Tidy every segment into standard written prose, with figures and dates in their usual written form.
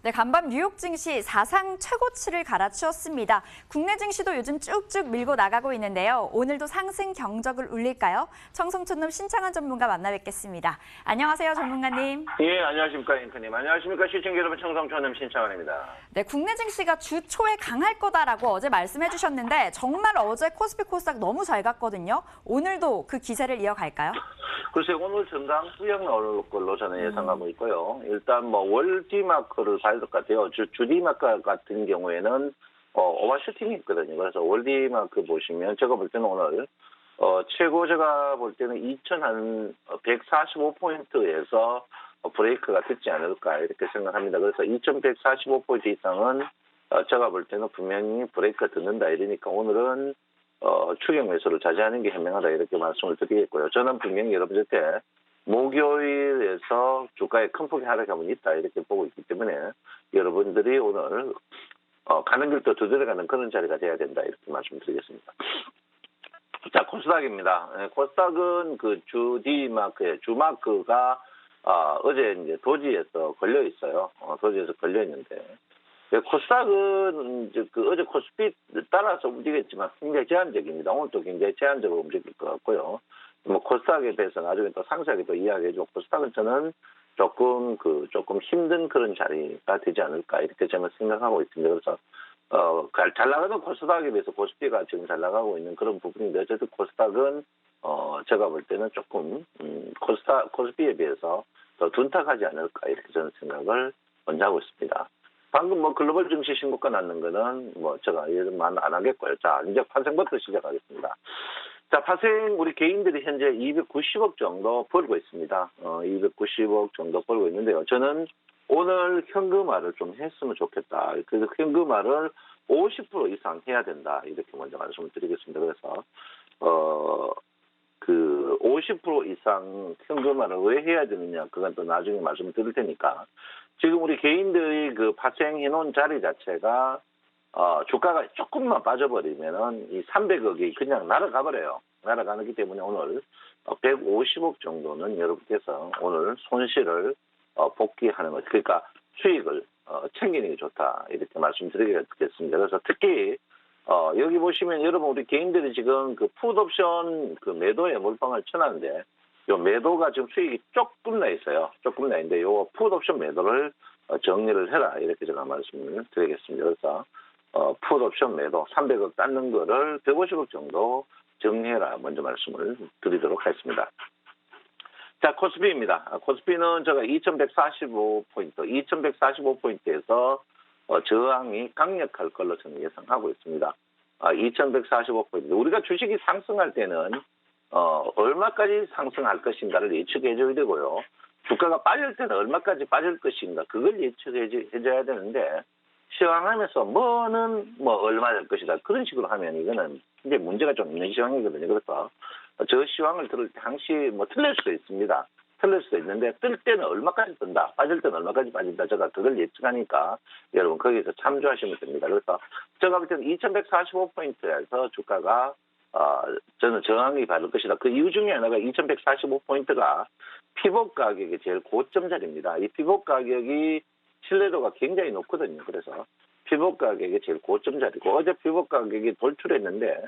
네, 간밤 뉴욕 증시 사상 최고치를 갈아치웠습니다. 국내 증시도 요즘 쭉쭉 밀고 나가고 있는데요. 오늘도 상승 경적을 울릴까요? 청송촌놈 신창환 전문가 만나 뵙겠습니다. 안녕하세요, 전문가님. 예, 안녕하십니까, 앵커님. 안녕하십니까, 시청자 여러분, 청송촌놈 신창환입니다. 네, 국내 증시가 주 초에 강할 거다라고 어제 말씀해 주셨는데 정말 어제 코스피 코스닥 너무 잘 갔거든요. 오늘도 그 기세를 이어갈까요? 글쎄, 오늘 전강 후약 나올 걸로 저는 예상하고 있고요. 일단 월 D마크를 봐야 될 것 같아요. 주 D마크 같은 경우에는 오버슈팅이 있거든요. 그래서 월 D마크 보시면 제가 볼 때는 오늘 최고 제가 볼 때는 2145포인트에서 브레이크가 듣지 않을까 이렇게 생각합니다. 그래서 2145포인트 이상은 제가 볼 때는 분명히 브레이크가 듣는다 이러니까 오늘은 추격 매수를 자제하는 게 현명하다 이렇게 말씀을 드리겠고요. 저는 분명히 여러분들께 목요일에서 주가에 큰 폭의 하락감은 있다 이렇게 보고 있기 때문에 여러분들이 오늘 가는 길도 두드려가는 그런 자리가 돼야 된다 이렇게 말씀드리겠습니다. 자, 코스닥입니다. 코스닥은 그 주 D마크의 주마크가 어제 이제 도지에서 걸려 있어요. 도지에서 걸려 있는데. 코스닥은 이제 어제 코스피 따라서 움직였지만 굉장히 제한적입니다. 오늘도 굉장히 제한적으로 움직일 것 같고요. 코스닥에 대해서 나중에 또 상세하게 또 이야기해주고 코스닥은 저는 조금 힘든 그런 자리가 되지 않을까 이렇게 저는 생각하고 있습니다. 그래서 잘 나가는 코스닥에 비해서 코스피가 지금 잘 나가고 있는 그런 부분인데 어쨌든 코스닥은 제가 볼 때는 조금 코스피에 비해서 더 둔탁하지 않을까 이렇게 저는 생각을 먼저 하고 있습니다. 방금 글로벌 증시 신고가 났는 거는 제가 이런 말 안 하겠고요. 자, 이제 파생부터 시작하겠습니다. 자, 파생 우리 개인들이 현재 290억 정도 벌고 있습니다. 290억 정도 벌고 있는데요. 저는 오늘 현금화를 좀 했으면 좋겠다. 그래서 현금화를 50% 이상 해야 된다. 이렇게 먼저 말씀을 드리겠습니다. 그래서 50% 이상 현금화를 왜 해야 되느냐, 그건 또 나중에 말씀을 드릴 테니까. 지금 우리 개인들이 그 파생해놓은 자리 자체가, 주가가 조금만 빠져버리면은 이 300억이 그냥 날아가 버려요. 날아가기 때문에 오늘 150억 정도는 여러분께서 오늘 손실을 복귀하는 것, 그러니까 수익을 챙기는 게 좋다. 이렇게 말씀드리겠습니다. 그래서 특히, 여기 보시면 여러분 우리 개인들이 지금 그 풋옵션 그 매도에 몰빵을 쳐놨는데 요 매도가 지금 수익이 조금 나 있어요. 조금 나 있는데 요 풋옵션 매도를 정리를 해라. 이렇게 제가 말씀을 드리겠습니다. 그래서 풋옵션 매도 300억 땄는 거를 150억 정도 정리해라. 먼저 말씀을 드리도록 하겠습니다. 자, 코스피입니다. 코스피는 제가 2145포인트에서 저항이 강력할 걸로 저는 예상하고 있습니다. 2145포인트. 우리가 주식이 상승할 때는 얼마까지 상승할 것인가를 예측해줘야 되고요. 주가가 빠질 때는 얼마까지 빠질 것인가 그걸 예측해줘야 되는데 시황하면서 뭐는 얼마 될 것이다 그런 식으로 하면 이거는 이제 문제가 좀 있는 시황이거든요. 그래서 저 시황을 들을 때 항시 틀릴 수도 있습니다. 틀릴 수도 있는데 뜰 때는 얼마까지 뜬다, 빠질 때는 얼마까지 빠진다. 제가 그걸 예측하니까 여러분 거기서 참조하시면 됩니다. 그래서 제가 볼 때는 2145포인트에서 주가가 저는 저항이 받을 것이다. 그 이유 중에 하나가 2145포인트가 피봇 가격이 제일 고점 자리입니다. 이 피봇 가격이 신뢰도가 굉장히 높거든요. 그래서 피봇 가격이 제일 고점 자리고 어제 피봇 가격이 돌출했는데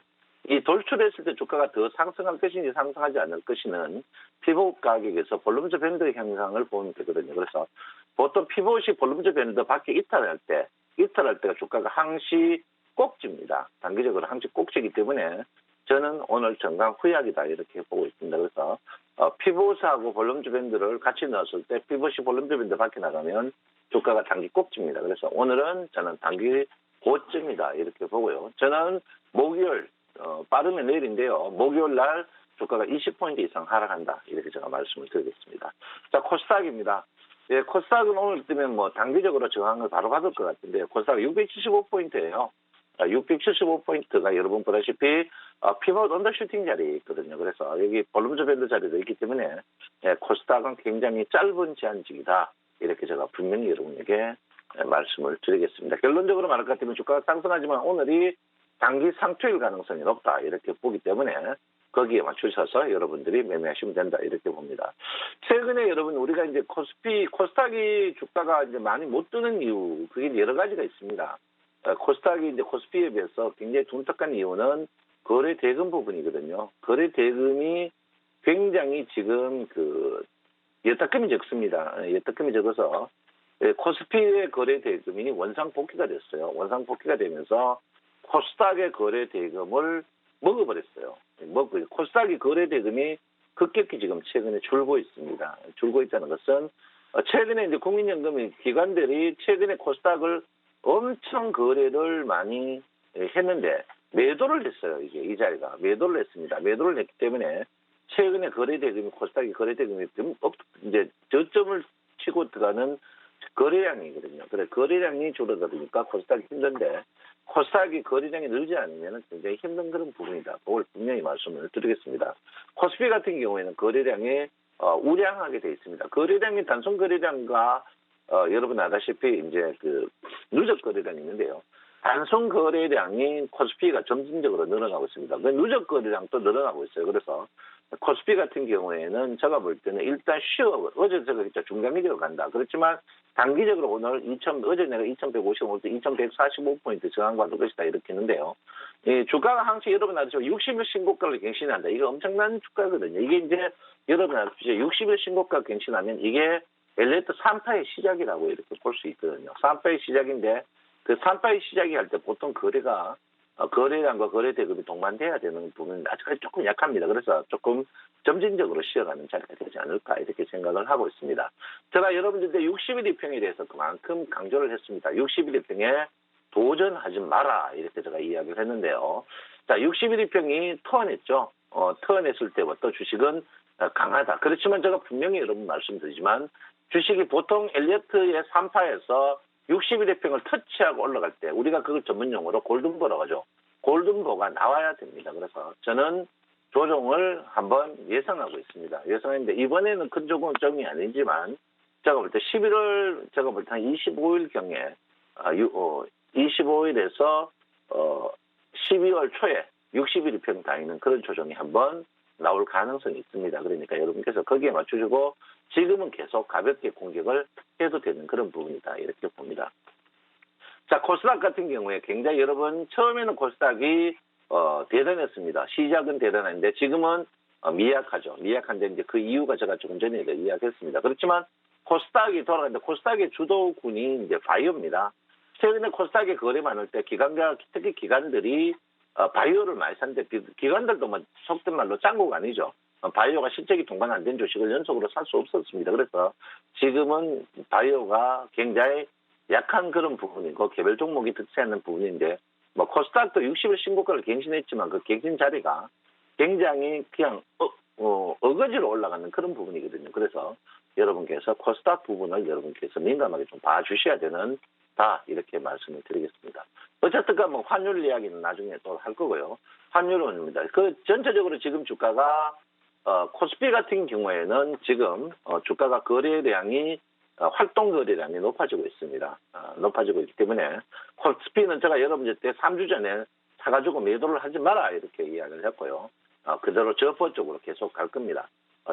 이 돌출했을 때 주가가 더 상승할 것인지 상승하지 않을 것인지는 피봇 가격에서 볼륨저 밴드 현상을 보면 되거든요. 그래서 보통 피봇이 볼륨저 밴드 밖에 이탈할 때가 주가가 항시 꼭집니다. 단기적으로 항시 꼭지기 때문에 저는 오늘 전강 후약이다 이렇게 보고 있습니다. 그래서 피봇하고 볼륨저 밴드를 같이 넣었을 때 피봇이 볼륨저 밴드 밖에 나가면 주가가 단기 꼭집니다. 그래서 오늘은 저는 단기 고점이다 이렇게 보고요. 저는 목요일 빠르면 내일인데요. 목요일 날 주가가 20포인트 이상 하락한다 이렇게 제가 말씀을 드리겠습니다. 자, 코스닥입니다. 예, 코스닥은 오늘 뜨면 단기적으로 저항을 바로 받을 것 같은데 코스닥 675포인트예요. 675포인트가 여러분 보다시피 피벗 언더슈팅 자리에 있거든요. 그래서 여기 볼륨저 밴드 자리도 있기 때문에 코스닥은 굉장히 짧은 제한직이다. 이렇게 제가 분명히 여러분에게 말씀을 드리겠습니다. 결론적으로 말할 것 같으면 주가가 상승하지만 오늘이 단기 상투일 가능성이 높다. 이렇게 보기 때문에 거기에 맞추셔서 여러분들이 매매하시면 된다 이렇게 봅니다. 최근에 여러분 우리가 이제 코스닥이 주가가 이제 많이 못 뜨는 이유 그게 여러 가지가 있습니다. 코스닥이 이제 코스피에 비해서 굉장히 둔탁한 이유는 거래 대금 부분이거든요. 거래 대금이 굉장히 지금 예탁금이 적습니다. 예탁금이 적어서 코스피의 거래 대금이 원상복귀가 됐어요. 원상복귀가 되면서 코스닥의 거래 대금을 먹어버렸어요. 코스닥의 거래 대금이 급격히 지금 최근에 줄고 있습니다. 줄고 있다는 것은 최근에 이제 국민연금이 기관들이 최근에 코스닥을 엄청 거래를 많이 했는데 매도를 했어요. 이게 이 자리가 매도를 했습니다. 매도를 했기 때문에 최근에 거래 대금이 코스닥의 거래 대금이 이제 저점을 치고 들어가는 거래량이거든요. 그래 거래량이 줄어들으니까 코스닥이 힘든데 코스닥이 거래량이 늘지 않으면 굉장히 힘든 그런 부분이다. 그걸 분명히 말씀을 드리겠습니다. 코스피 같은 경우에는 거래량이 우량하게 되어 있습니다. 거래량이 단순 거래량과 여러분 아다시피 이제 누적 거래량이 있는데요. 단순 거래량이 코스피가 점진적으로 늘어나고 있습니다. 그 누적 거래량도 늘어나고 있어요. 그래서 코스피 같은 경우에는 제가 볼 때는 일단 어제 제가 진짜 중장기적으로 간다. 그렇지만 단기적으로 오늘 어제 내가 2155, 2145포인트 저항받을 것이다 이렇게 했는데요. 주가가 항상 여러분 아시죠? 60일 신고가를 갱신한다. 이거 엄청난 주가거든요. 이게 이제 여러분 아시죠? 60일 신고가 갱신하면 이게 엘리트 3파의 시작이라고 이렇게 볼 수 있거든요. 3파의 시작인데 그 3파의 시작이 할 때 보통 거래량과 거래 대금이 동반돼야 되는 부분은 아직까지 조금 약합니다. 그래서 조금 점진적으로 쉬어가는 자리가 되지 않을까 이렇게 생각을 하고 있습니다. 제가 여러분들께 60일 이평에 대해서 그만큼 강조를 했습니다. 60일 이평에 도전하지 마라 이렇게 제가 이야기를 했는데요. 자, 60일 이평이 턴했죠. 턴했을 때부터 주식은 강하다. 그렇지만 제가 분명히 여러분 말씀드리지만 주식이 보통 엘리어트의 3파에서 60일 이평을 터치하고 올라갈 때 우리가 그걸 전문용어로 골든보라고 하죠. 골든보가 나와야 됩니다. 그래서 저는 조정을 한번 예상하고 있습니다. 예상했는데 이번에는 큰 조정이 아니지만 제가 볼 때 11월 제가 볼 때 한 25일경에 25일에서 12월 초에 60일 이평 다니는 그런 조정이 한번 나올 가능성이 있습니다. 그러니까 여러분께서 거기에 맞추시고 지금은 계속 가볍게 공격을 해도 되는 그런 부분이다. 이렇게 봅니다. 자, 코스닥 같은 경우에 굉장히 여러분 처음에는 코스닥이 대단했습니다. 시작은 대단한데 지금은 미약하죠. 미약한데 이제 그 이유가 제가 조금 전에 이야기했습니다. 그렇지만 코스닥이 돌아가는데 코스닥의 주도군이 이제 바이오입니다. 최근에 코스닥에 거래 많을 때 특히 기관들이 바이오를 많이 샀는데 기관들도 뭐 속된 말로 짱구가 아니죠. 바이오가 실적이 동반 안 된 주식을 연속으로 살 수 없었습니다. 그래서 지금은 바이오가 굉장히 약한 그런 부분이고 개별 종목이 득세하는 부분인데 뭐 코스닥도 60일 신고가를 갱신했지만 그 갱신 자리가 굉장히 그냥 어거지로 올라가는 그런 부분이거든요. 그래서 여러분께서 코스닥 부분을 여러분께서 민감하게 좀 봐주셔야 되는 다 이렇게 말씀을 드리겠습니다. 어쨌든 뭐 환율 이야기는 나중에 또 할 거고요. 환율은입니다. 전체적으로 지금 주가가 코스피 같은 경우에는 지금 주가가 거래량이 활동 거래량이 높아지고 있습니다. 높아지고 있기 때문에 코스피는 제가 여러분들 때 3주 전에 사가지고 매도를 하지 마라 이렇게 이야기를 했고요. 그대로 저포 쪽으로 계속 갈 겁니다.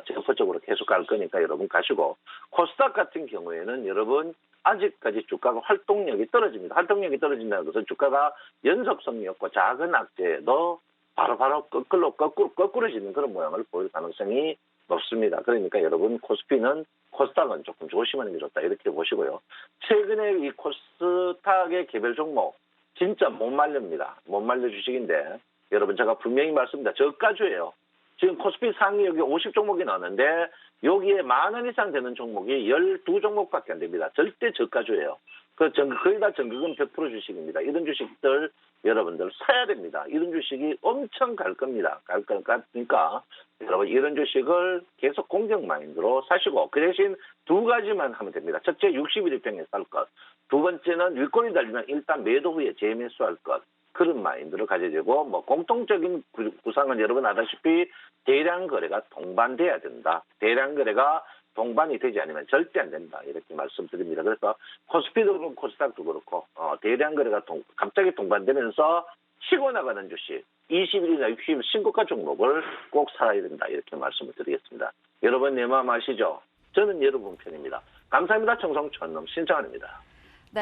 저포 쪽으로 계속 갈 거니까 여러분 가시고 코스닥 같은 경우에는 여러분 아직까지 주가가 활동력이 떨어집니다. 활동력이 떨어진다는 것은 주가가 연속성이 없고 작은 악재도 바로바로 거꾸로지는 그런 모양을 보일 가능성이 높습니다. 그러니까 여러분 코스닥은 조금 조심하는 게 좋다 이렇게 보시고요. 최근에 이 코스닥의 개별 종목 진짜 못 말립니다. 못 말려 주식인데 여러분 제가 분명히 말씀드립니다. 저가주예요. 지금 코스피 상위 여기 50종목이 나왔는데 여기에 10,000원 이상 되는 종목이 12종목밖에 안 됩니다. 절대 저가주예요. 거의 다 전국은 100% 주식입니다. 이런 주식들 여러분들 사야 됩니다. 이런 주식이 엄청 갈 겁니다. 갈 거니까 여러분 이런 주식을 계속 공격 마인드로 사시고 그 대신 두 가지만 하면 됩니다. 첫째 60일 이평에 살 것. 두 번째는 윗골이 달리면 일단 매도 후에 재매수할 것. 그런 마인드를 가져야 되고 뭐 공통적인 구상은 여러분 아다시피 대량 거래가 동반돼야 된다. 대량 거래가 동반이 되지 않으면 절대 안 된다. 이렇게 말씀드립니다. 그래서 코스피도 그렇고 코스닥도 그렇고 대량 거래가 갑자기 동반되면서 치고 나가는 주식 21일이나 60일 신고가 종목을 꼭 살아야 된다. 이렇게 말씀을 드리겠습니다. 여러분 내 마음 아시죠? 저는 여러분 편입니다. 감사합니다. 청성촌놈 신창환입니다.